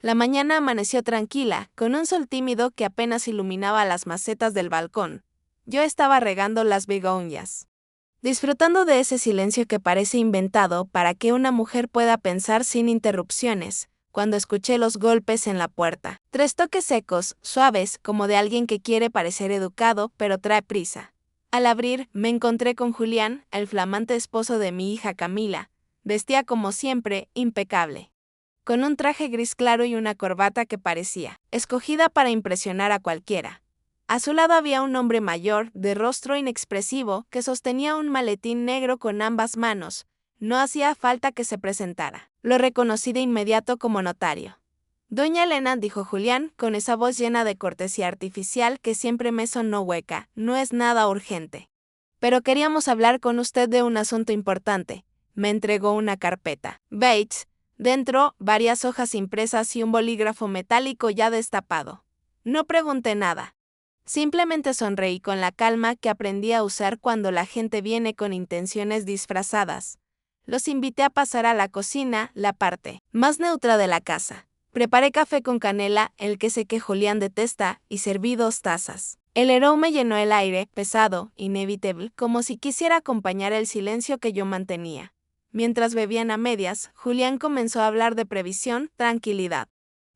La mañana amaneció tranquila, con un sol tímido que apenas iluminaba las macetas del balcón. Yo estaba regando las begonias, disfrutando de ese silencio que parece inventado para que una mujer pueda pensar sin interrupciones, cuando escuché los golpes en la puerta. 3 toques secos, suaves, como de alguien que quiere parecer educado pero trae prisa. Al abrir, me encontré con Julián, el flamante esposo de mi hija Camila. Vestía como siempre, impecable, con un traje gris claro y una corbata que parecía escogida para impresionar a cualquiera. A su lado había un hombre mayor, de rostro inexpresivo, que sostenía un maletín negro con ambas manos. No hacía falta que se presentara. Lo reconocí de inmediato como notario. Doña Elena, dijo Julián, con esa voz llena de cortesía artificial que siempre me sonó hueca, no es nada urgente. Pero queríamos hablar con usted de un asunto importante. Me entregó una carpeta. Bates. Dentro, varias hojas impresas y un bolígrafo metálico ya destapado. No pregunté nada. Simplemente sonreí con la calma que aprendí a usar cuando la gente viene con intenciones disfrazadas. Los invité a pasar a la cocina, la parte más neutra de la casa. Preparé café con canela, el que sé que Julián detesta, y serví 2 tazas. El aroma llenó el aire, pesado, inevitable, como si quisiera acompañar el silencio que yo mantenía. Mientras bebían a medias, Julián comenzó a hablar de previsión, tranquilidad,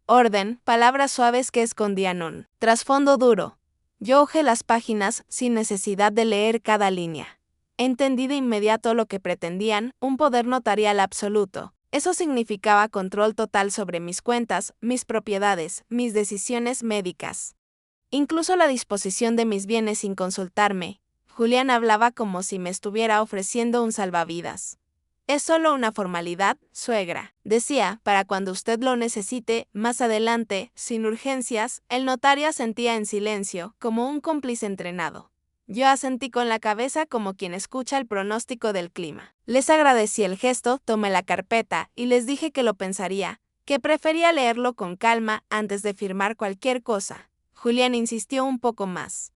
orden, palabras suaves que escondían un trasfondo duro. Yo hojé las páginas sin necesidad de leer cada línea. Entendí de inmediato lo que pretendían, un poder notarial absoluto. Eso significaba control total sobre mis cuentas, mis propiedades, mis decisiones médicas. Incluso la disposición de mis bienes sin consultarme. Julián hablaba como si me estuviera ofreciendo un salvavidas. Es solo una formalidad, suegra, decía, para cuando usted lo necesite, más adelante, sin urgencias. El notario asentía en silencio, como un cómplice entrenado. Yo asentí con la cabeza como quien escucha el pronóstico del clima. Les agradecí el gesto, tomé la carpeta y les dije que lo pensaría, que prefería leerlo con calma antes de firmar cualquier cosa. Julián insistió un poco más,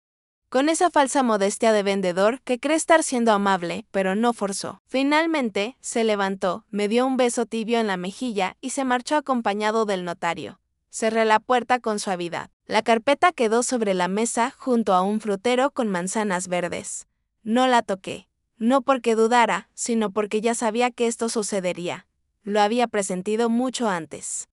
con esa falsa modestia de vendedor que cree estar siendo amable, pero no forzó. Finalmente, se levantó, me dio un beso tibio en la mejilla y se marchó acompañado del notario. Cerré la puerta con suavidad. La carpeta quedó sobre la mesa junto a un frutero con manzanas verdes. No la toqué. No porque dudara, sino porque ya sabía que esto sucedería. Lo había presentido mucho antes.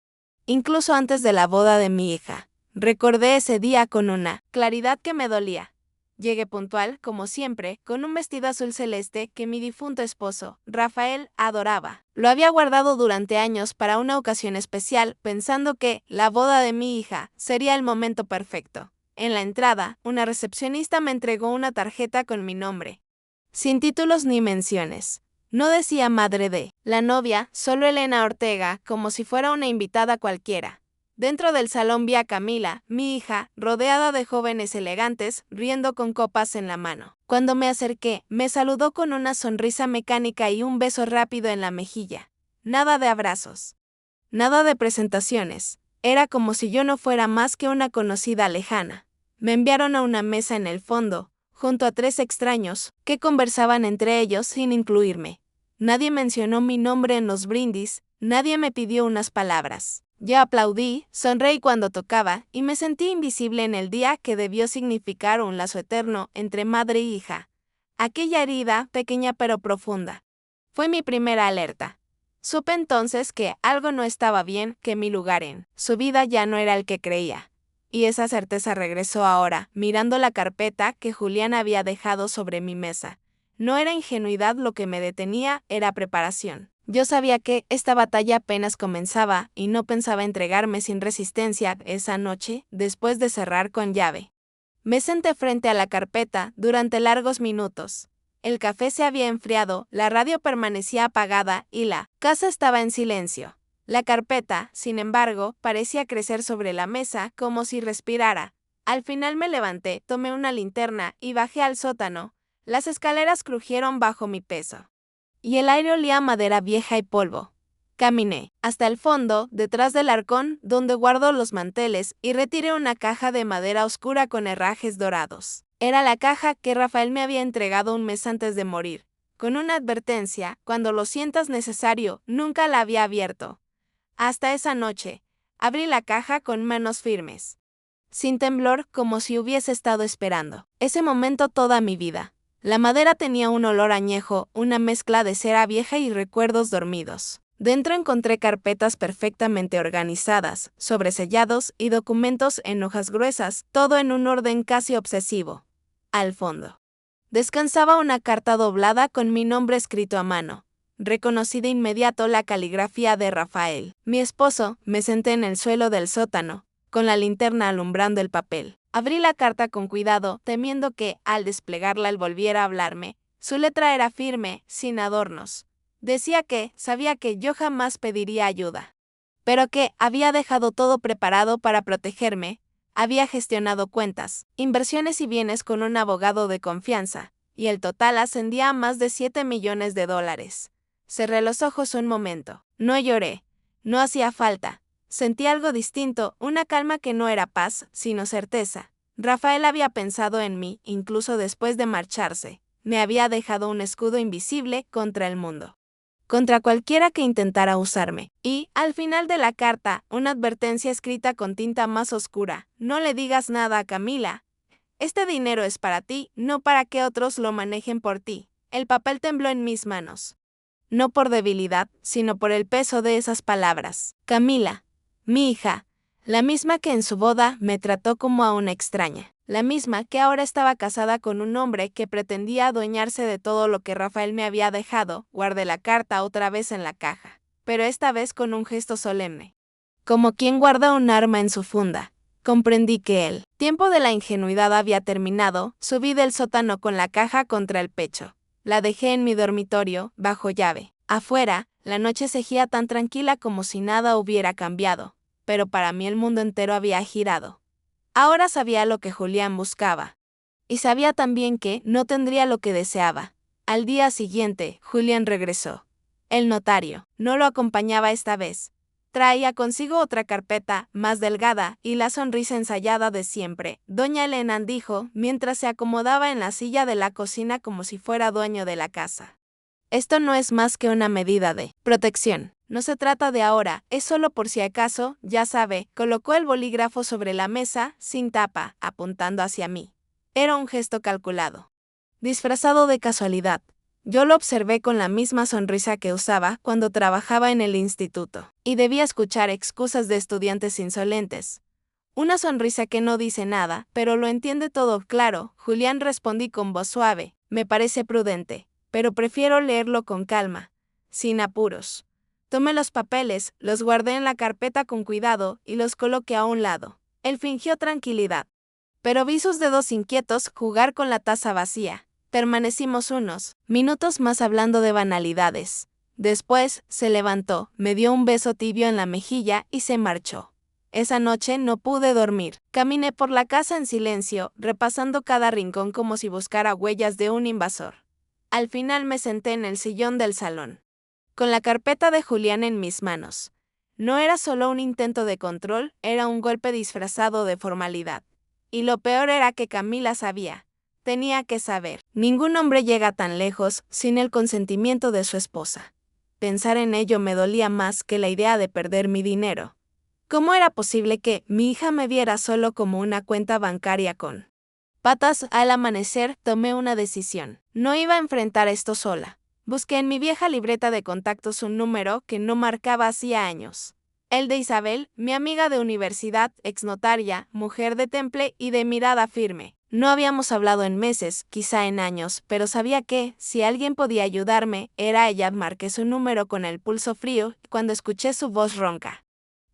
Incluso antes de la boda de mi hija. Recordé ese día con una claridad que me dolía. Llegué puntual, como siempre, con un vestido azul celeste que mi difunto esposo, Rafael, adoraba. Lo había guardado durante años para una ocasión especial, pensando que la boda de mi hija sería el momento perfecto. En la entrada, una recepcionista me entregó una tarjeta con mi nombre, sin títulos ni menciones. No decía madre de la novia, solo Elena Ortega, como si fuera una invitada cualquiera. Dentro del salón vi a Camila, mi hija, rodeada de jóvenes elegantes, riendo con copas en la mano. Cuando me acerqué, me saludó con una sonrisa mecánica y un beso rápido en la mejilla. Nada de abrazos. Nada de presentaciones. Era como si yo no fuera más que una conocida lejana. Me enviaron a una mesa en el fondo, junto a 3 extraños, que conversaban entre ellos sin incluirme. Nadie mencionó mi nombre en los brindis, nadie me pidió unas palabras. Yo aplaudí, sonreí cuando tocaba, y me sentí invisible en el día que debió significar un lazo eterno entre madre e hija. Aquella herida, pequeña pero profunda, fue mi primera alerta. Supe entonces que algo no estaba bien, que mi lugar en su vida ya no era el que creía. Y esa certeza regresó ahora, mirando la carpeta que Julián había dejado sobre mi mesa. No era ingenuidad lo que me detenía, era preparación. Yo sabía que esta batalla apenas comenzaba y no pensaba entregarme sin resistencia esa noche, después de cerrar con llave. Me senté frente a la carpeta durante largos minutos. El café se había enfriado, la radio permanecía apagada y la casa estaba en silencio. La carpeta, sin embargo, parecía crecer sobre la mesa como si respirara. Al final me levanté, tomé una linterna y bajé al sótano. Las escaleras crujieron bajo mi peso y el aire olía a madera vieja y polvo. Caminé hasta el fondo, detrás del arcón, donde guardo los manteles, y retiré una caja de madera oscura con herrajes dorados. Era la caja que Rafael me había entregado un mes antes de morir, con una advertencia: cuando lo sientas necesario. Nunca la había abierto. Hasta esa noche. Abrí la caja con manos firmes, sin temblor, como si hubiese estado esperando ese momento toda mi vida. La madera tenía un olor añejo, una mezcla de cera vieja y recuerdos dormidos. Dentro encontré carpetas perfectamente organizadas, sobresellados y documentos en hojas gruesas, todo en un orden casi obsesivo. Al fondo descansaba una carta doblada con mi nombre escrito a mano. Reconocí de inmediato la caligrafía de Rafael, mi esposo. Me senté en el suelo del sótano, con la linterna alumbrando el papel. Abrí la carta con cuidado, temiendo que, al desplegarla, él volviera a hablarme. Su letra era firme, sin adornos. Decía que sabía que yo jamás pediría ayuda, pero que había dejado todo preparado para protegerme. Había gestionado cuentas, inversiones y bienes con un abogado de confianza, y el total ascendía a más de $7 millones. Cerré los ojos un momento. No lloré. No hacía falta. Sentí algo distinto, una calma que no era paz, sino certeza. Rafael había pensado en mí, incluso después de marcharse. Me había dejado un escudo invisible contra el mundo, contra cualquiera que intentara usarme. Y, al final de la carta, una advertencia escrita con tinta más oscura. No le digas nada a Camila. Este dinero es para ti, no para que otros lo manejen por ti. El papel tembló en mis manos. No por debilidad, sino por el peso de esas palabras. Camila, mi hija, la misma que en su boda me trató como a una extraña. La misma que ahora estaba casada con un hombre que pretendía adueñarse de todo lo que Rafael me había dejado. Guardé la carta otra vez en la caja, pero esta vez con un gesto solemne, como quien guarda un arma en su funda. Comprendí que el tiempo de la ingenuidad había terminado. Subí del sótano con la caja contra el pecho. La dejé en mi dormitorio, bajo llave. Afuera, la noche seguía tan tranquila como si nada hubiera cambiado, pero para mí el mundo entero había girado. Ahora sabía lo que Julián buscaba. Y sabía también que no tendría lo que deseaba. Al día siguiente, Julián regresó. El notario no lo acompañaba esta vez. Traía consigo otra carpeta, más delgada, y la sonrisa ensayada de siempre. Doña Elena dijo, mientras se acomodaba en la silla de la cocina como si fuera dueño de la casa. Esto no es más que una medida de protección. No se trata de ahora, es solo por si acaso, ya sabe. Colocó el bolígrafo sobre la mesa, sin tapa, apuntando hacia mí. Era un gesto calculado, disfrazado de casualidad. Yo lo observé con la misma sonrisa que usaba cuando trabajaba en el instituto, y debía escuchar excusas de estudiantes insolentes. Una sonrisa que no dice nada, pero lo entiende todo. Claro, Julián, respondí con voz suave. Me parece prudente, pero prefiero leerlo con calma, sin apuros. Tomé los papeles, los guardé en la carpeta con cuidado y los coloqué a un lado. Él fingió tranquilidad, pero vi sus dedos inquietos jugar con la taza vacía. Permanecimos unos minutos más hablando de banalidades. Después, se levantó, me dio un beso tibio en la mejilla y se marchó. Esa noche no pude dormir. Caminé por la casa en silencio, repasando cada rincón como si buscara huellas de un invasor. Al final me senté en el sillón del salón, con la carpeta de Julián en mis manos. No era solo un intento de control, era un golpe disfrazado de formalidad. Y lo peor era que Camila sabía. Tenía que saber. Ningún hombre llega tan lejos sin el consentimiento de su esposa. Pensar en ello me dolía más que la idea de perder mi dinero. ¿Cómo era posible que mi hija me viera solo como una cuenta bancaria con patas? Al amanecer, tomé una decisión. No iba a enfrentar esto sola. Busqué en mi vieja libreta de contactos un número que no marcaba hacía años. El de Isabel, mi amiga de universidad, exnotaria, mujer de temple y de mirada firme. No habíamos hablado en meses, quizá en años, pero sabía que, si alguien podía ayudarme, era ella. Marqué su número con el pulso frío cuando escuché su voz ronca.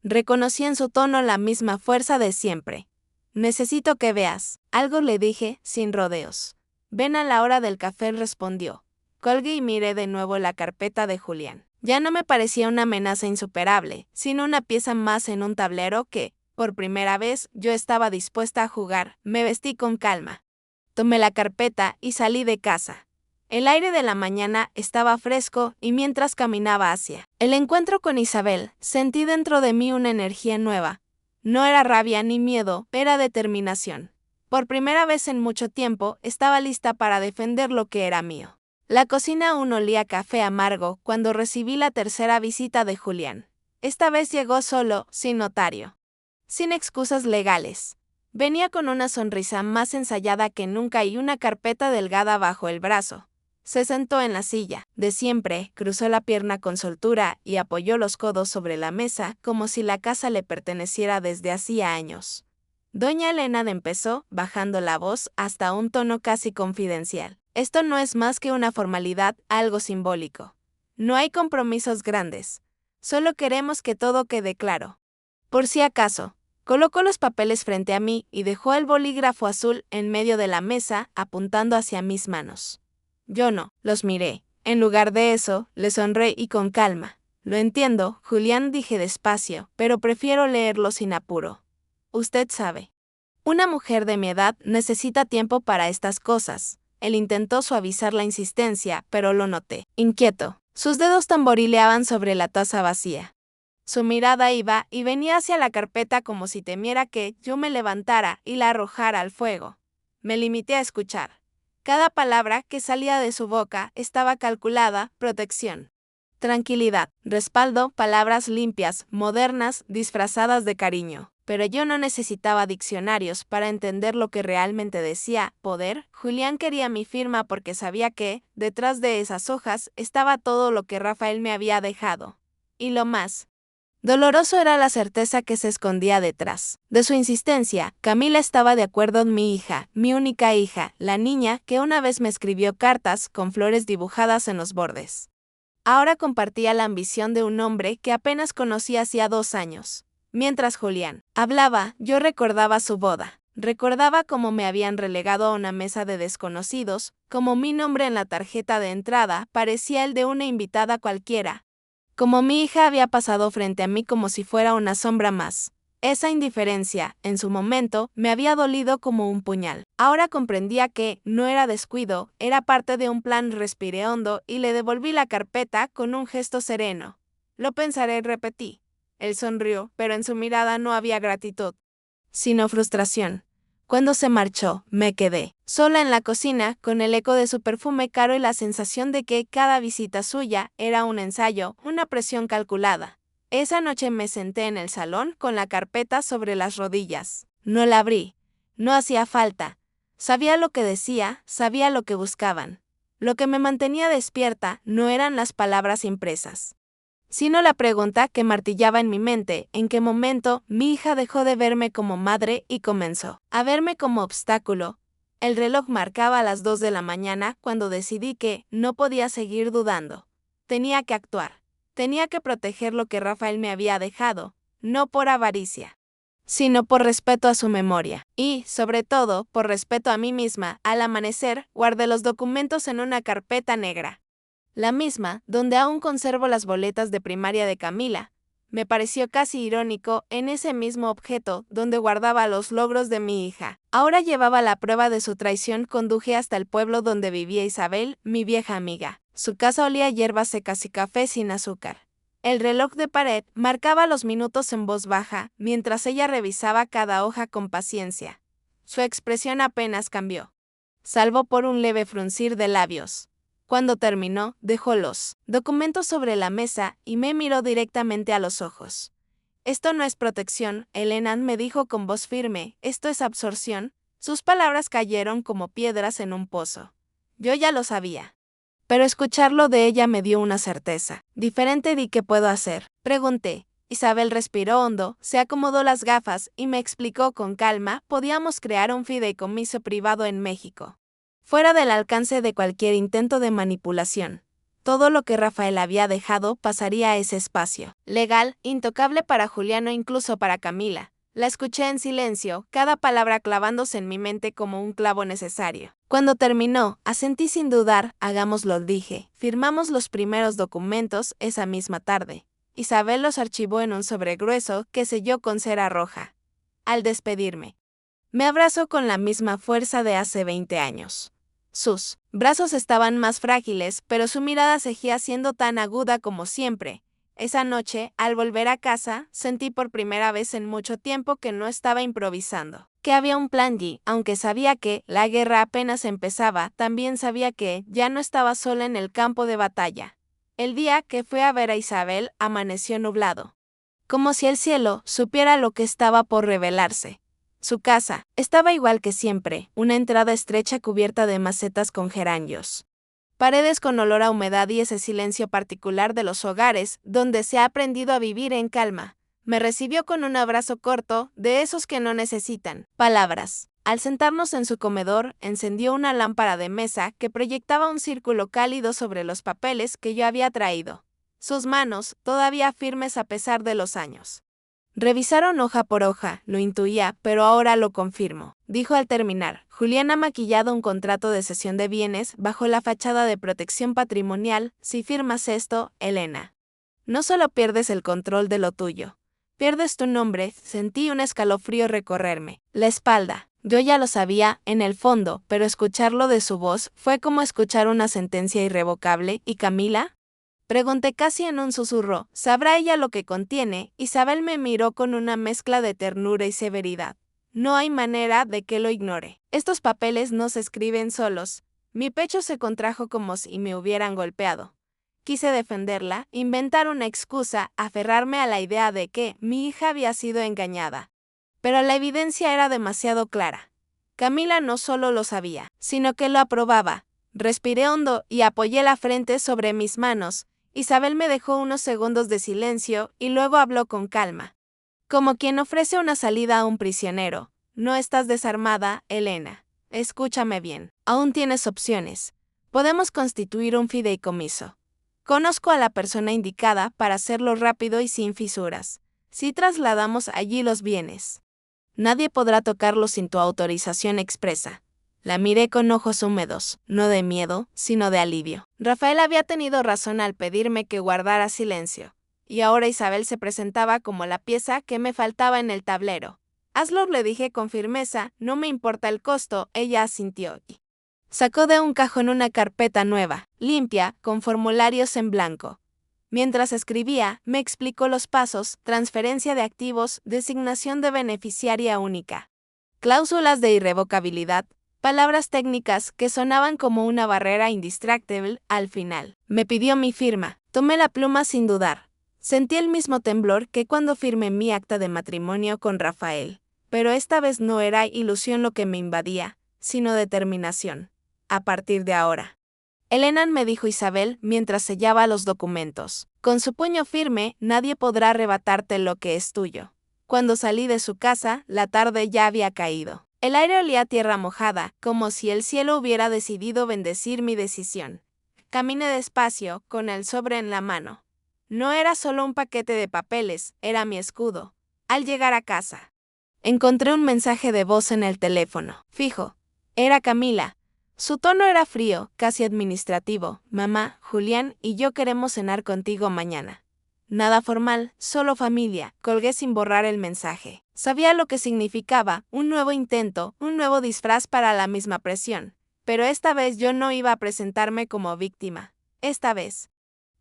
Reconocí en su tono la misma fuerza de siempre. Necesito que veas algo, le dije, sin rodeos. Ven a la hora del café, respondió. Colgué y miré de nuevo la carpeta de Julián. Ya no me parecía una amenaza insuperable, sino una pieza más en un tablero que, por primera vez, yo estaba dispuesta a jugar. Me vestí con calma. Tomé la carpeta y salí de casa. El aire de la mañana estaba fresco y mientras caminaba hacia el encuentro con Isabel, sentí dentro de mí una energía nueva. No era rabia ni miedo, era determinación. Por primera vez en mucho tiempo, estaba lista para defender lo que era mío. La cocina aún olía a café amargo cuando recibí la tercera visita de Julián. Esta vez llegó solo, sin notario. Sin excusas legales. Venía con una sonrisa más ensayada que nunca y una carpeta delgada bajo el brazo. Se sentó en la silla, de siempre, cruzó la pierna con soltura y apoyó los codos sobre la mesa como si la casa le perteneciera desde hacía años. Doña Elena empezó, bajando la voz hasta un tono casi confidencial. Esto no es más que una formalidad, algo simbólico. No hay compromisos grandes. Solo queremos que todo quede claro. Por si acaso, colocó los papeles frente a mí y dejó el bolígrafo azul en medio de la mesa, apuntando hacia mis manos. Yo no, los miré. En lugar de eso, le sonreí con calma. Lo entiendo, Julián, dije despacio, pero prefiero leerlo sin apuro. Usted sabe. Una mujer de mi edad necesita tiempo para estas cosas. Él intentó suavizar la insistencia, pero lo noté. Inquieto. Sus dedos tamborileaban sobre la taza vacía. Su mirada iba y venía hacia la carpeta como si temiera que yo me levantara y la arrojara al fuego. Me limité a escuchar. Cada palabra que salía de su boca estaba calculada, protección, tranquilidad, respaldo, palabras limpias, modernas, disfrazadas de cariño. Pero yo no necesitaba diccionarios para entender lo que realmente decía. Poder. Julián quería mi firma porque sabía que, detrás de esas hojas, estaba todo lo que Rafael me había dejado. Y lo más doloroso era la certeza que se escondía detrás de su insistencia. Camila estaba de acuerdo en mi hija, mi única hija, la niña que una vez me escribió cartas con flores dibujadas en los bordes. Ahora compartía la ambición de un hombre que apenas conocí hacía 2 años. Mientras Julián hablaba, yo recordaba su boda. Recordaba cómo me habían relegado a una mesa de desconocidos, como mi nombre en la tarjeta de entrada parecía el de una invitada cualquiera. Como mi hija había pasado frente a mí como si fuera una sombra más. Esa indiferencia, en su momento, me había dolido como un puñal. Ahora comprendía que no era descuido, era parte de un plan. Respiré hondo y le devolví la carpeta con un gesto sereno. Lo pensaré, repetí. Él sonrió, pero en su mirada no había gratitud, sino frustración. Cuando se marchó, me quedé sola en la cocina, con el eco de su perfume caro y la sensación de que cada visita suya era un ensayo, una presión calculada. Esa noche me senté en el salón con la carpeta sobre las rodillas. No la abrí. No hacía falta. Sabía lo que decía, sabía lo que buscaban. Lo que me mantenía despierta no eran las palabras impresas, sino la pregunta que martillaba en mi mente: ¿en qué momento mi hija dejó de verme como madre y comenzó a verme como obstáculo? El reloj marcaba las 2 de la mañana cuando decidí que no podía seguir dudando. Tenía que actuar. Tenía que proteger lo que Rafael me había dejado, no por avaricia, sino por respeto a su memoria. Y, sobre todo, por respeto a mí misma. Al amanecer, guardé los documentos en una carpeta negra, la misma donde aún conservo las boletas de primaria de Camila. Me pareció casi irónico, en ese mismo objeto donde guardaba los logros de mi hija. Ahora llevaba la prueba de su traición. Conduje hasta el pueblo donde vivía Isabel, mi vieja amiga. Su casa olía a hierbas secas y café sin azúcar. El reloj de pared marcaba los minutos en voz baja, mientras ella revisaba cada hoja con paciencia. Su expresión apenas cambió, salvo por un leve fruncir de labios. Cuando terminó, dejó los documentos sobre la mesa y me miró directamente a los ojos. Esto no es protección, Elena, me dijo con voz firme, esto es absorción. Sus palabras cayeron como piedras en un pozo. Yo ya lo sabía. Pero escucharlo de ella me dio una certeza. Diferente. ¿Y qué puedo hacer?, pregunté. Isabel respiró hondo, se acomodó las gafas y me explicó con calma: podíamos crear un fideicomiso privado en México, fuera del alcance de cualquier intento de manipulación. Todo lo que Rafael había dejado pasaría a ese espacio, legal, intocable para Julián o incluso para Camila. La escuché en silencio, cada palabra clavándose en mi mente como un clavo necesario. Cuando terminó, asentí sin dudar. Hagámoslo, dije. Firmamos los primeros documentos esa misma tarde. Isabel los archivó en un sobre grueso que selló con cera roja. Al despedirme, me abrazó con la misma fuerza de hace 20 años. Sus brazos estaban más frágiles, pero su mirada seguía siendo tan aguda como siempre. Esa noche, al volver a casa, sentí por primera vez en mucho tiempo que no estaba improvisando, que había un plan. Y, aunque sabía que la guerra apenas empezaba, también sabía que ya no estaba sola en el campo de batalla. El día que fui a ver a Isabel amaneció nublado. como si el cielo supiera lo que estaba por revelarse. Su casa estaba igual que siempre, una entrada estrecha cubierta de macetas con geranios. Paredes con olor a humedad y ese silencio particular de los hogares donde se ha aprendido a vivir en calma. Me recibió con un abrazo corto, de esos que no necesitan palabras. Al sentarnos en su comedor, encendió una lámpara de mesa que proyectaba un círculo cálido sobre los papeles que yo había traído. Sus manos, todavía firmes a pesar de los años. Revisaron hoja por hoja, lo intuía, pero ahora lo confirmo, dijo al terminar. Julián ha maquillado un contrato de cesión de bienes bajo la fachada de protección patrimonial. Si firmas esto, Elena, no solo pierdes el control de lo tuyo, pierdes tu nombre. Sentí un escalofrío recorrerme la espalda. Yo ya lo sabía, en el fondo, pero escucharlo de su voz fue como escuchar una sentencia irrevocable. ¿Y Camila?, pregunté casi en un susurro. ¿Sabrá ella lo que contiene? Isabel me miró con una mezcla de ternura y severidad. No hay manera de que lo ignore. Estos papeles no se escriben solos. Mi pecho se contrajo como si me hubieran golpeado. Quise defenderla, inventar una excusa, aferrarme a la idea de que mi hija había sido engañada. Pero la evidencia era demasiado clara. Camila no solo lo sabía, sino que lo aprobaba. Respiré hondo y apoyé la frente sobre mis manos. Isabel me dejó unos segundos de silencio y luego habló con calma, como quien ofrece una salida a un prisionero. No estás desarmada, Elena. Escúchame bien. Aún tienes opciones. Podemos constituir un fideicomiso. Conozco a la persona indicada para hacerlo rápido y sin fisuras. Si trasladamos allí los bienes, nadie podrá tocarlos sin tu autorización expresa. La miré con ojos húmedos, no de miedo, sino de alivio. Rafael había tenido razón al pedirme que guardara silencio, y ahora Isabel se presentaba como la pieza que me faltaba en el tablero. Hazlo, le dije con firmeza, no me importa el costo. Ella asintió. Sacó de un cajón una carpeta nueva, limpia, con formularios en blanco. Mientras escribía, me explicó los pasos: transferencia de activos, designación de beneficiaria única, cláusulas de irrevocabilidad, palabras técnicas que sonaban como una barrera indistractable. Al final, me pidió mi firma. Tomé la pluma sin dudar. Sentí el mismo temblor que cuando firmé mi acta de matrimonio con Rafael. Pero esta vez no era ilusión lo que me invadía, sino determinación. A partir de ahora, Elena, me dijo Isabel mientras sellaba los documentos, con su puño firme, nadie podrá arrebatarte lo que es tuyo. Cuando salí de su casa, la tarde ya había caído. El aire olía a tierra mojada, como si el cielo hubiera decidido bendecir mi decisión. Caminé despacio, con el sobre en la mano. No era solo un paquete de papeles, era mi escudo. Al llegar a casa, encontré un mensaje de voz en el teléfono. Fijo. Era Camila. Su tono era frío, casi administrativo. Mamá, Julián y yo queremos cenar contigo mañana. Nada formal, solo familia. Colgué sin borrar el mensaje. Sabía lo que significaba, un nuevo intento, un nuevo disfraz para la misma presión. Pero esta vez yo no iba a presentarme como víctima. Esta vez,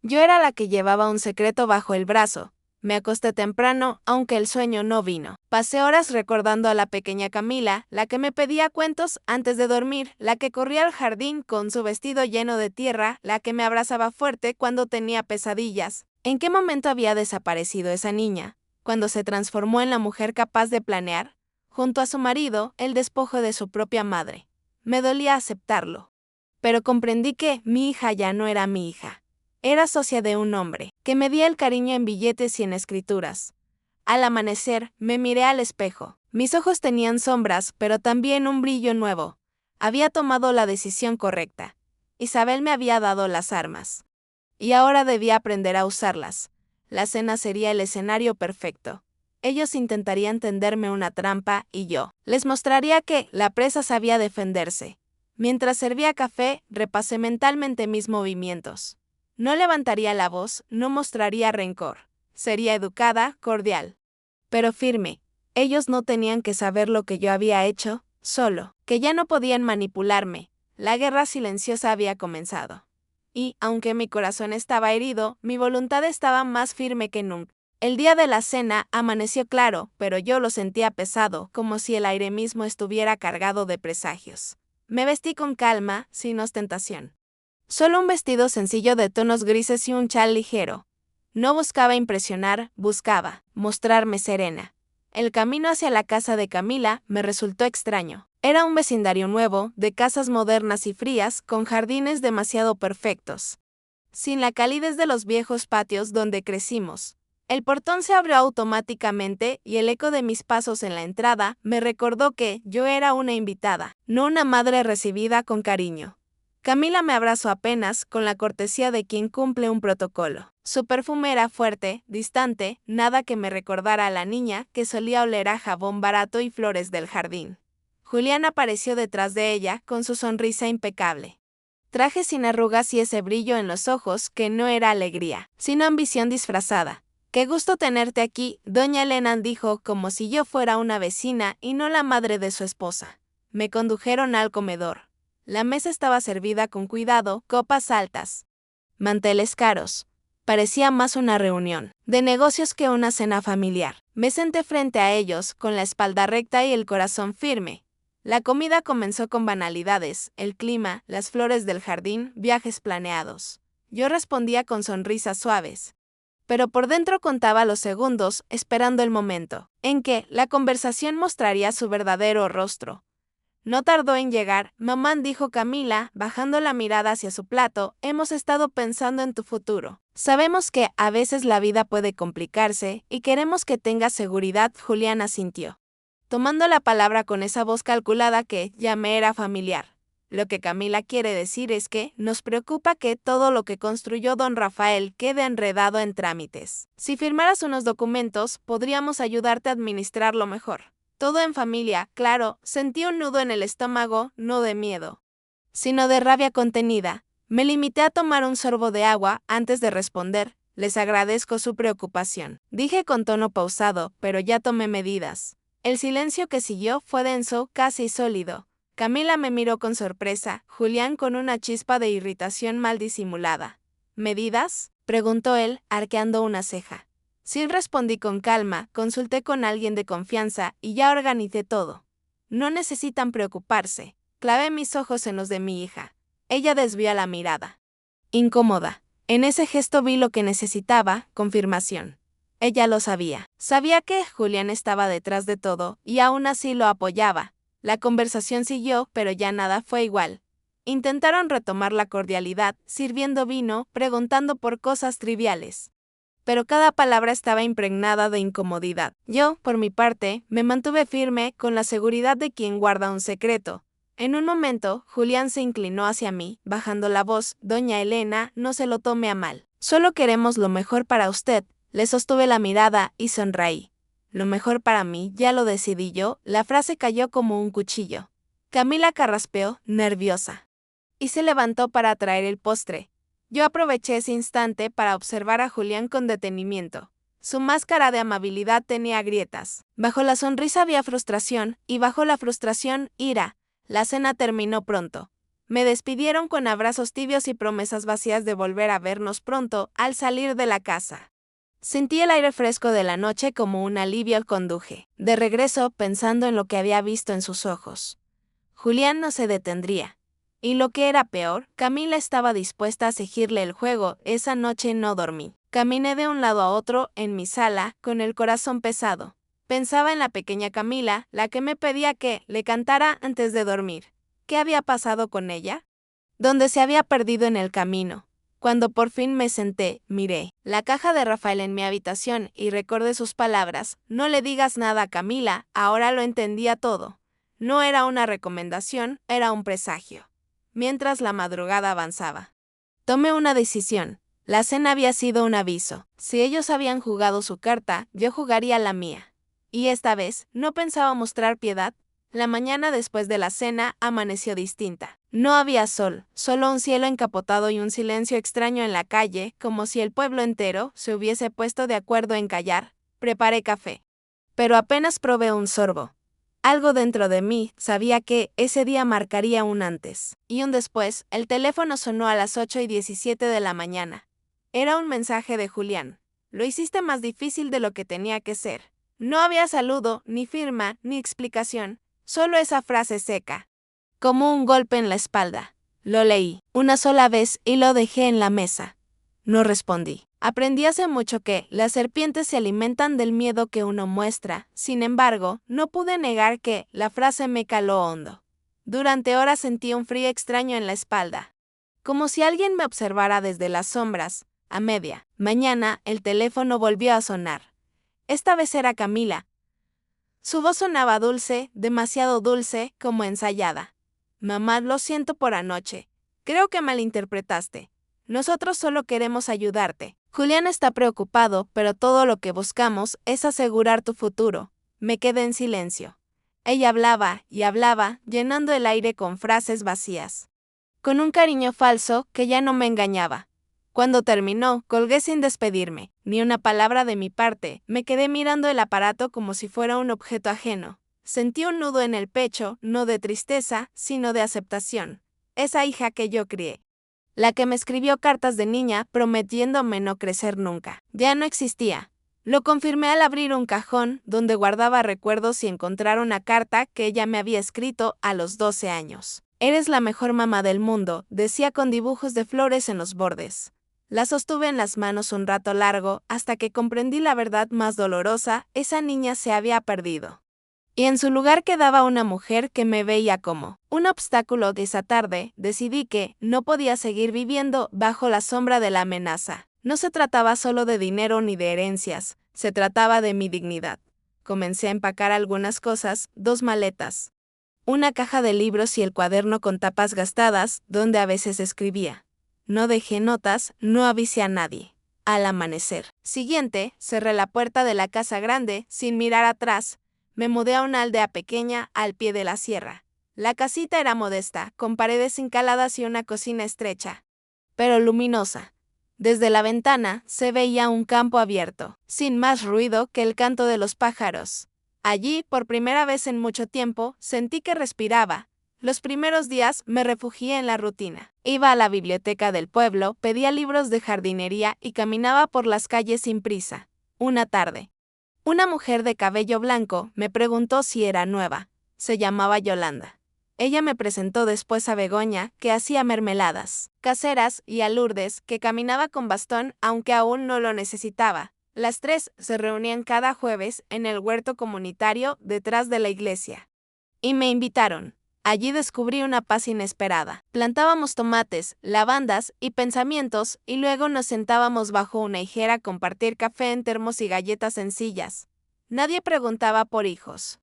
yo era la que llevaba un secreto bajo el brazo. Me acosté temprano, aunque el sueño no vino. Pasé horas recordando a la pequeña Camila, la que me pedía cuentos antes de dormir, la que corría al jardín con su vestido lleno de tierra, la que me abrazaba fuerte cuando tenía pesadillas. ¿En qué momento había desaparecido esa niña? Cuando se transformó en la mujer capaz de planear, junto a su marido, el despojo de su propia madre. Me dolía aceptarlo. Pero comprendí que mi hija ya no era mi hija. Era socia de un hombre, que medía el cariño en billetes y en escrituras. Al amanecer, me miré al espejo. Mis ojos tenían sombras, pero también un brillo nuevo. Había tomado la decisión correcta. Isabel me había dado las armas. Y ahora debía aprender a usarlas. La cena sería el escenario perfecto. Ellos intentarían tenderme una trampa y yo les mostraría que la presa sabía defenderse. Mientras servía café, repasé mentalmente mis movimientos. No levantaría la voz, no mostraría rencor. Sería educada, cordial, pero firme. Ellos no tenían que saber lo que yo había hecho, solo que ya no podían manipularme. La guerra silenciosa había comenzado. Y, aunque mi corazón estaba herido, mi voluntad estaba más firme que nunca. El día de la cena amaneció claro, pero yo lo sentía pesado, como si el aire mismo estuviera cargado de presagios. Me vestí con calma, sin ostentación. Solo un vestido sencillo de tonos grises y un chal ligero. No buscaba impresionar, buscaba mostrarme serena. El camino hacia la casa de Camila me resultó extraño. Era un vecindario nuevo, de casas modernas y frías, con jardines demasiado perfectos, sin la calidez de los viejos patios donde crecimos. El portón se abrió automáticamente y el eco de mis pasos en la entrada me recordó que yo era una invitada, no una madre recibida con cariño. Camila me abrazó apenas, con la cortesía de quien cumple un protocolo. Su perfume era fuerte, distante, nada que me recordara a la niña que solía oler a jabón barato y flores del jardín. Julián apareció detrás de ella, con su sonrisa impecable. Traje sin arrugas y ese brillo en los ojos que no era alegría, sino ambición disfrazada. «Qué gusto tenerte aquí», doña Elena dijo como si yo fuera una vecina y no la madre de su esposa. Me condujeron al comedor. La mesa estaba servida con cuidado, copas altas, manteles caros. Parecía más una reunión de negocios que una cena familiar. Me senté frente a ellos, con la espalda recta y el corazón firme. La comida comenzó con banalidades, el clima, las flores del jardín, viajes planeados. Yo respondía con sonrisas suaves, pero por dentro contaba los segundos, esperando el momento en que la conversación mostraría su verdadero rostro. No tardó en llegar. «Mamá», dijo Camila, bajando la mirada hacia su plato, «hemos estado pensando en tu futuro. Sabemos que a veces la vida puede complicarse y queremos que tengas seguridad». Julián asintió, tomando la palabra con esa voz calculada que ya me era familiar. Lo que Camila quiere decir es que nos preocupa que todo lo que construyó don Rafael quede enredado en trámites. Si firmaras unos documentos, podríamos ayudarte a administrarlo mejor. Todo en familia, claro. Sentí un nudo en el estómago, no de miedo, sino de rabia contenida. Me limité a tomar un sorbo de agua antes de responder. «Les agradezco su preocupación», dije con tono pausado, pero ya tomé medidas. El silencio que siguió fue denso, casi sólido. Camila me miró con sorpresa, Julián con una chispa de irritación mal disimulada. «¿Medidas?», preguntó él, arqueando una ceja. Sí, respondí con calma, consulté con alguien de confianza y ya organicé todo. No necesitan preocuparse. Clavé mis ojos en los de mi hija. Ella desvió la mirada, incómoda. En ese gesto vi lo que necesitaba, confirmación. Ella lo sabía. Sabía que Julián estaba detrás de todo y aún así lo apoyaba. La conversación siguió, pero ya nada fue igual. Intentaron retomar la cordialidad, sirviendo vino, preguntando por cosas triviales, pero cada palabra estaba impregnada de incomodidad. Yo, por mi parte, me mantuve firme, con la seguridad de quien guarda un secreto. En un momento, Julián se inclinó hacia mí, bajando la voz. «Doña Elena, no se lo tome a mal. Solo queremos lo mejor para usted». Le sostuve la mirada y sonreí. «Lo mejor para mí, ya lo decidí yo». La frase cayó como un cuchillo. Camila carraspeó, nerviosa, y se levantó para traer el postre. Yo aproveché ese instante para observar a Julián con detenimiento. Su máscara de amabilidad tenía grietas. Bajo la sonrisa había frustración, y bajo la frustración, ira. La cena terminó pronto. Me despidieron con abrazos tibios y promesas vacías de volver a vernos pronto al salir de la casa. Sentí el aire fresco de la noche como un alivio. Conduje de regreso, pensando en lo que había visto en sus ojos. Julián no se detendría. Y lo que era peor, Camila estaba dispuesta a seguirle el juego. Esa noche no dormí. Caminé de un lado a otro en mi sala, con el corazón pesado. Pensaba en la pequeña Camila, la que me pedía que le cantara antes de dormir. ¿Qué había pasado con ella? ¿Dónde se había perdido en el camino? Cuando por fin me senté, miré la caja de Rafael en mi habitación y recordé sus palabras. «No le digas nada a Camila». Ahora lo entendía todo. No era una recomendación, era un presagio. Mientras la madrugada avanzaba, tomé una decisión. La cena había sido un aviso. Si ellos habían jugado su carta, yo jugaría la mía. Y esta vez, no pensaba mostrar piedad. La mañana después de la cena amaneció distinta. No había sol, solo un cielo encapotado y un silencio extraño en la calle, como si el pueblo entero se hubiese puesto de acuerdo en callar. Preparé café, pero apenas probé un sorbo. Algo dentro de mí sabía que ese día marcaría un antes y un después. El teléfono sonó a las 8:17 de la mañana. Era un mensaje de Julián. «Lo hiciste más difícil de lo que tenía que ser». No había saludo, ni firma, ni explicación, solo esa frase seca, como un golpe en la espalda. Lo leí una sola vez y lo dejé en la mesa. No respondí. Aprendí hace mucho que las serpientes se alimentan del miedo que uno muestra. Sin embargo, no pude negar que la frase me caló hondo. Durante horas sentí un frío extraño en la espalda, como si alguien me observara desde las sombras. A media mañana, el teléfono volvió a sonar. Esta vez era Camila. Su voz sonaba dulce, demasiado dulce, como ensayada. Mamá, lo siento por anoche. Creo que malinterpretaste. Nosotros solo queremos ayudarte. Julián está preocupado, pero todo lo que buscamos es asegurar tu futuro. Me quedé en silencio. Ella hablaba y hablaba, llenando el aire con frases vacías, con un cariño falso que ya no me engañaba. Cuando terminó, colgué sin despedirme, ni una palabra de mi parte. Me quedé mirando el aparato como si fuera un objeto ajeno. Sentí un nudo en el pecho, no de tristeza, sino de aceptación. Esa hija que yo crié, la que me escribió cartas de niña prometiéndome no crecer nunca, ya no existía. Lo confirmé al abrir un cajón donde guardaba recuerdos y encontrar una carta que ella me había escrito a los 12 años. Eres la mejor mamá del mundo, decía con dibujos de flores en los bordes. La sostuve en las manos un rato largo hasta que comprendí la verdad más dolorosa: esa niña se había perdido. Y en su lugar quedaba una mujer que me veía como un obstáculo. De esa tarde, decidí que no podía seguir viviendo bajo la sombra de la amenaza. No se trataba solo de dinero ni de herencias, se trataba de mi dignidad. Comencé a empacar algunas cosas, 2 maletas, una caja de libros y el cuaderno con tapas gastadas, donde a veces escribía. No dejé notas, no avisé a nadie. Al amanecer siguiente, cerré la puerta de la casa grande, sin mirar atrás. Me mudé a una aldea pequeña, al pie de la sierra. La casita era modesta, con paredes encaladas y una cocina estrecha, pero luminosa. Desde la ventana se veía un campo abierto, sin más ruido que el canto de los pájaros. Allí, por primera vez en mucho tiempo, sentí que respiraba. Los primeros días me refugié en la rutina. Iba a la biblioteca del pueblo, pedía libros de jardinería y caminaba por las calles sin prisa. Una tarde, una mujer de cabello blanco me preguntó si era nueva. Se llamaba Yolanda. Ella me presentó después a Begoña, que hacía mermeladas caseras, y a Lourdes, que caminaba con bastón aunque aún no lo necesitaba. Las 3 se reunían cada jueves en el huerto comunitario detrás de la iglesia. Y me invitaron. Allí descubrí una paz inesperada. Plantábamos tomates, lavandas y pensamientos, y luego nos sentábamos bajo una higuera a compartir café en termos y galletas sencillas. Nadie preguntaba por hijos.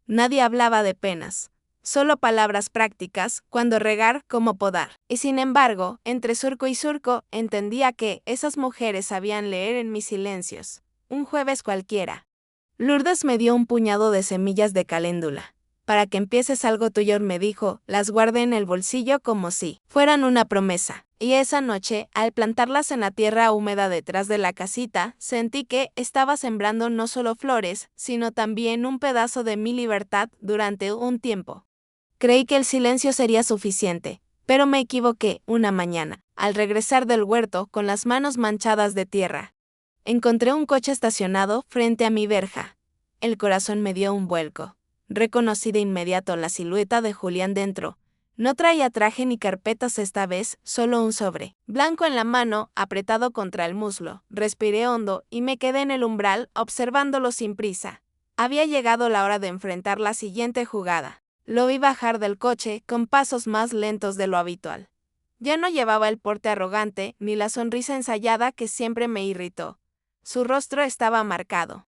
Nadie hablaba de penas. Solo palabras prácticas, cuándo regar, cómo podar. Y sin embargo, entre surco y surco, entendía que esas mujeres sabían leer en mis silencios. Un jueves cualquiera, Lourdes me dio un puñado de semillas de caléndula. Para que empieces algo tuyo, me dijo, las guardé en el bolsillo como si fueran una promesa. Y esa noche, al plantarlas en la tierra húmeda detrás de la casita, sentí que estaba sembrando no solo flores, sino también un pedazo de mi libertad durante un tiempo. Creí que el silencio sería suficiente, pero me equivoqué. Una mañana, al regresar del huerto con las manos manchadas de tierra, encontré un coche estacionado frente a mi verja. El corazón me dio un vuelco. Reconocí de inmediato la silueta de Julián dentro. No traía traje ni carpetas esta vez, solo un sobre blanco en la mano, apretado contra el muslo. Respiré hondo y me quedé en el umbral, observándolo sin prisa. Había llegado la hora de enfrentar la siguiente jugada. Lo vi bajar del coche con pasos más lentos de lo habitual. Ya no llevaba el porte arrogante ni la sonrisa ensayada que siempre me irritó. Su rostro estaba marcado,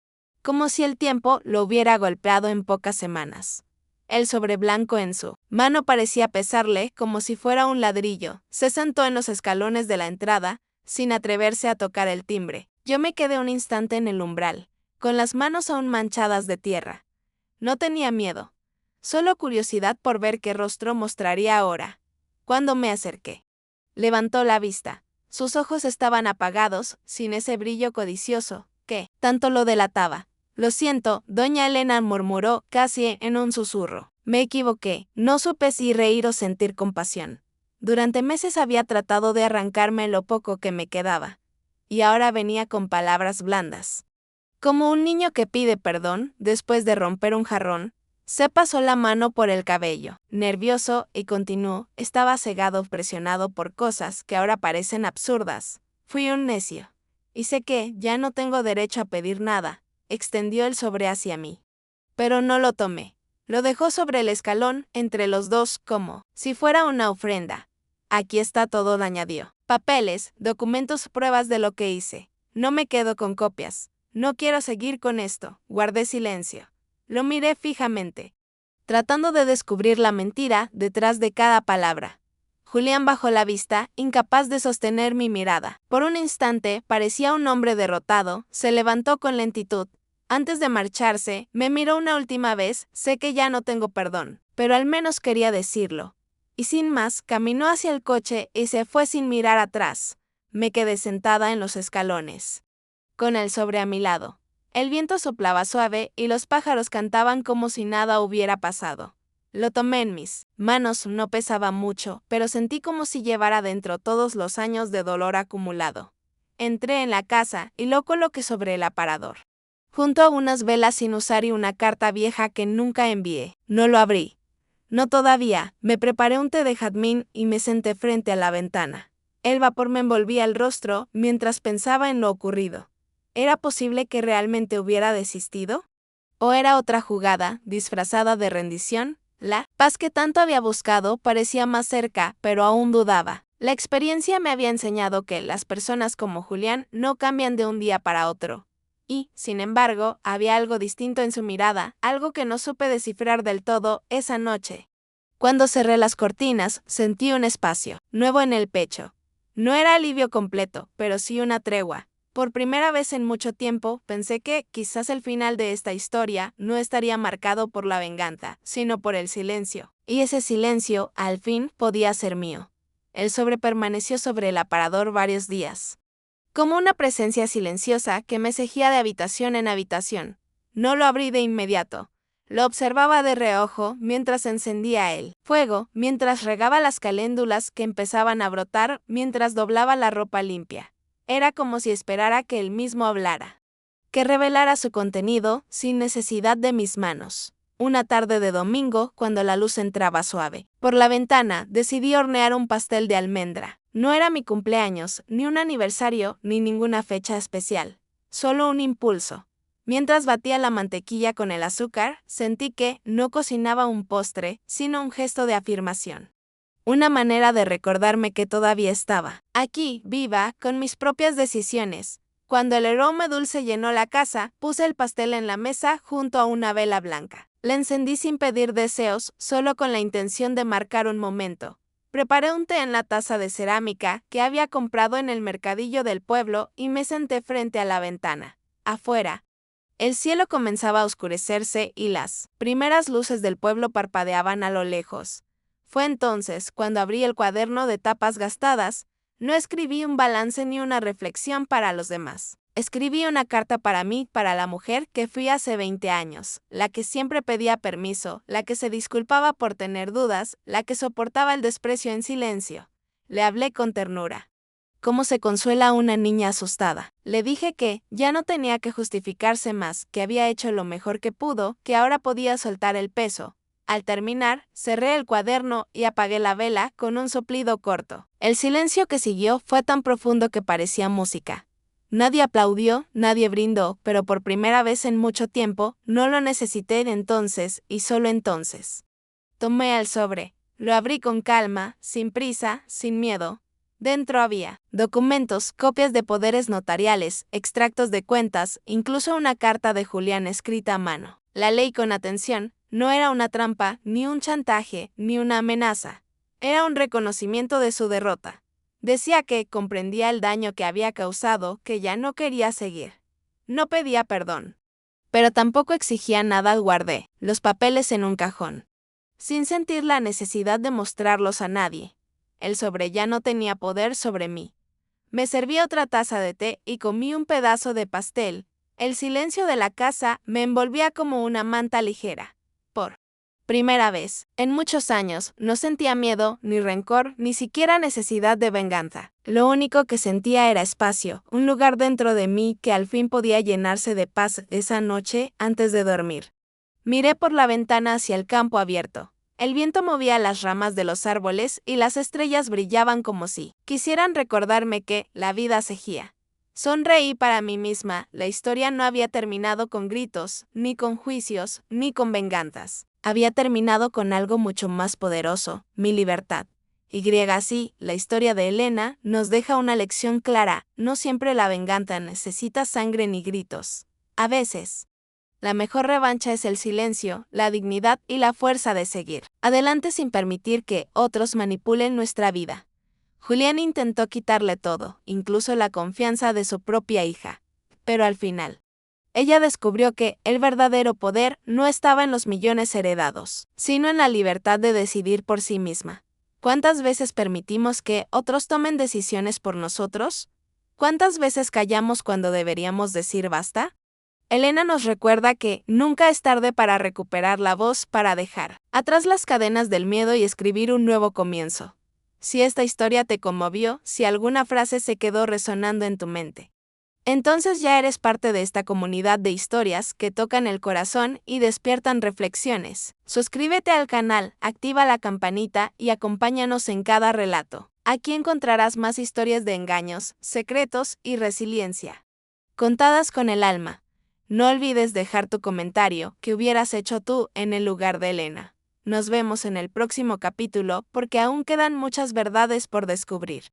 como si el tiempo lo hubiera golpeado en pocas semanas. El sobre blanco en su mano parecía pesarle como si fuera un ladrillo. Se sentó en los escalones de la entrada, sin atreverse a tocar el timbre. Yo me quedé un instante en el umbral, con las manos aún manchadas de tierra. No tenía miedo, solo curiosidad por ver qué rostro mostraría ahora. Cuando me acerqué, levantó la vista. Sus ojos estaban apagados, sin ese brillo codicioso que tanto lo delataba. Lo siento, doña Elena, murmuró casi en un susurro. Me equivoqué, no supe si reír o sentir compasión. Durante meses había tratado de arrancarme lo poco que me quedaba, y ahora venía con palabras blandas. Como un niño que pide perdón después de romper un jarrón. Se pasó la mano por el cabello, nervioso, y continuó. Estaba cegado, presionado por cosas que ahora parecen absurdas. Fui un necio. y sé que ya no tengo derecho a pedir nada. Extendió el sobre hacia mí. Pero no lo tomé. Lo dejó sobre el escalón, entre los dos, como si fuera una ofrenda. Aquí está todo, añadió. Papeles, documentos, pruebas de lo que hice. No me quedo con copias. No quiero seguir con esto. Guardé silencio. Lo miré fijamente, tratando de descubrir la mentira detrás de cada palabra. Julián bajó la vista, incapaz de sostener mi mirada. Por un instante, parecía un hombre derrotado, se levantó con lentitud. Antes de marcharse, me miró una última vez, sé que ya no tengo perdón, pero al menos quería decirlo. Y sin más, caminó hacia el coche y se fue sin mirar atrás. Me quedé sentada en los escalones, con el sobre a mi lado. El viento soplaba suave y los pájaros cantaban como si nada hubiera pasado. Lo tomé en mis manos, no pesaba mucho, pero sentí como si llevara dentro todos los años de dolor acumulado. Entré en la casa y lo coloqué sobre el aparador, junto a unas velas sin usar y una carta vieja que nunca envié. No lo abrí. No todavía. Me preparé un té de jazmín y me senté frente a la ventana. El vapor me envolvía el rostro mientras pensaba en lo ocurrido. ¿Era posible que realmente hubiera desistido? ¿O era otra jugada, disfrazada de rendición? La paz que tanto había buscado parecía más cerca, pero aún dudaba. La experiencia me había enseñado que las personas como Julián no cambian de un día para otro. Y, sin embargo, había algo distinto en su mirada, algo que no supe descifrar del todo esa noche. Cuando cerré las cortinas, sentí un espacio nuevo en el pecho. No era alivio completo, pero sí una tregua. Por primera vez en mucho tiempo, pensé que quizás el final de esta historia no estaría marcado por la venganza, sino por el silencio. Y ese silencio, al fin, podía ser mío. El sobre permaneció sobre el aparador varios días, como una presencia silenciosa que me seguía de habitación en habitación. No lo abrí de inmediato. Lo observaba de reojo mientras encendía el fuego, mientras regaba las caléndulas que empezaban a brotar, mientras doblaba la ropa limpia. Era como si esperara que él mismo hablara, que revelara su contenido sin necesidad de mis manos. Una tarde de domingo, cuando la luz entraba suave por la ventana, decidí hornear un pastel de almendra. No era mi cumpleaños, ni un aniversario, ni ninguna fecha especial. Solo un impulso. Mientras batía la mantequilla con el azúcar, sentí que no cocinaba un postre, sino un gesto de afirmación. Una manera de recordarme que todavía estaba aquí, viva, con mis propias decisiones. Cuando el aroma dulce llenó la casa, puse el pastel en la mesa junto a una vela blanca. La encendí sin pedir deseos, solo con la intención de marcar un momento. Preparé un té en la taza de cerámica que había comprado en el mercadillo del pueblo y me senté frente a la ventana. Afuera, el cielo comenzaba a oscurecerse y las primeras luces del pueblo parpadeaban a lo lejos. Fue entonces cuando abrí el cuaderno de tapas gastadas. No escribí un balance ni una reflexión para los demás. Escribí una carta para mí, para la mujer que fui hace 20 años, la que siempre pedía permiso, la que se disculpaba por tener dudas, la que soportaba el desprecio en silencio. Le hablé con ternura. ¿Cómo se consuela a una niña asustada? Le dije que ya no tenía que justificarse más, que había hecho lo mejor que pudo, que ahora podía soltar el peso. Al terminar, cerré el cuaderno y apagué la vela con un soplido corto. El silencio que siguió fue tan profundo que parecía música. Nadie aplaudió, nadie brindó, pero por primera vez en mucho tiempo, no lo necesité entonces y solo entonces. Tomé el sobre, lo abrí con calma, sin prisa, sin miedo. Dentro había documentos, copias de poderes notariales, extractos de cuentas, incluso una carta de Julián escrita a mano. La leí con atención. No era una trampa, ni un chantaje, ni una amenaza. Era un reconocimiento de su derrota. Decía que comprendía el daño que había causado, que ya no quería seguir. No pedía perdón. Pero tampoco exigía nada. Guardé los papeles en un cajón, sin sentir la necesidad de mostrarlos a nadie. El sobre ya no tenía poder sobre mí. Me serví otra taza de té y comí un pedazo de pastel. El silencio de la casa me envolvía como una manta ligera. Por primera vez, en muchos años, no sentía miedo, ni rencor, ni siquiera necesidad de venganza. Lo único que sentía era espacio, un lugar dentro de mí que al fin podía llenarse de paz esa noche antes de dormir. Miré por la ventana hacia el campo abierto. El viento movía las ramas de los árboles y las estrellas brillaban como si quisieran recordarme que la vida seguía. Sonreí para mí misma, la historia no había terminado con gritos, ni con juicios, ni con venganzas. Había terminado con algo mucho más poderoso, mi libertad. Así, la historia de Elena nos deja una lección clara, no siempre la venganza necesita sangre ni gritos. A veces, la mejor revancha es el silencio, la dignidad y la fuerza de seguir adelante sin permitir que otros manipulen nuestra vida. Julián intentó quitarle todo, incluso la confianza de su propia hija. Pero al final, ella descubrió que el verdadero poder no estaba en los millones heredados, sino en la libertad de decidir por sí misma. ¿Cuántas veces permitimos que otros tomen decisiones por nosotros? ¿Cuántas veces callamos cuando deberíamos decir basta? Elena nos recuerda que nunca es tarde para recuperar la voz, para dejar atrás las cadenas del miedo y escribir un nuevo comienzo. Si esta historia te conmovió, si alguna frase se quedó resonando en tu mente, entonces ya eres parte de esta comunidad de historias que tocan el corazón y despiertan reflexiones. Suscríbete al canal, activa la campanita y acompáñanos en cada relato. Aquí encontrarás más historias de engaños, secretos y resiliencia, contadas con el alma. No olvides dejar tu comentario, ¿qué hubieras hecho tú en el lugar de Elena? Nos vemos en el próximo capítulo porque aún quedan muchas verdades por descubrir.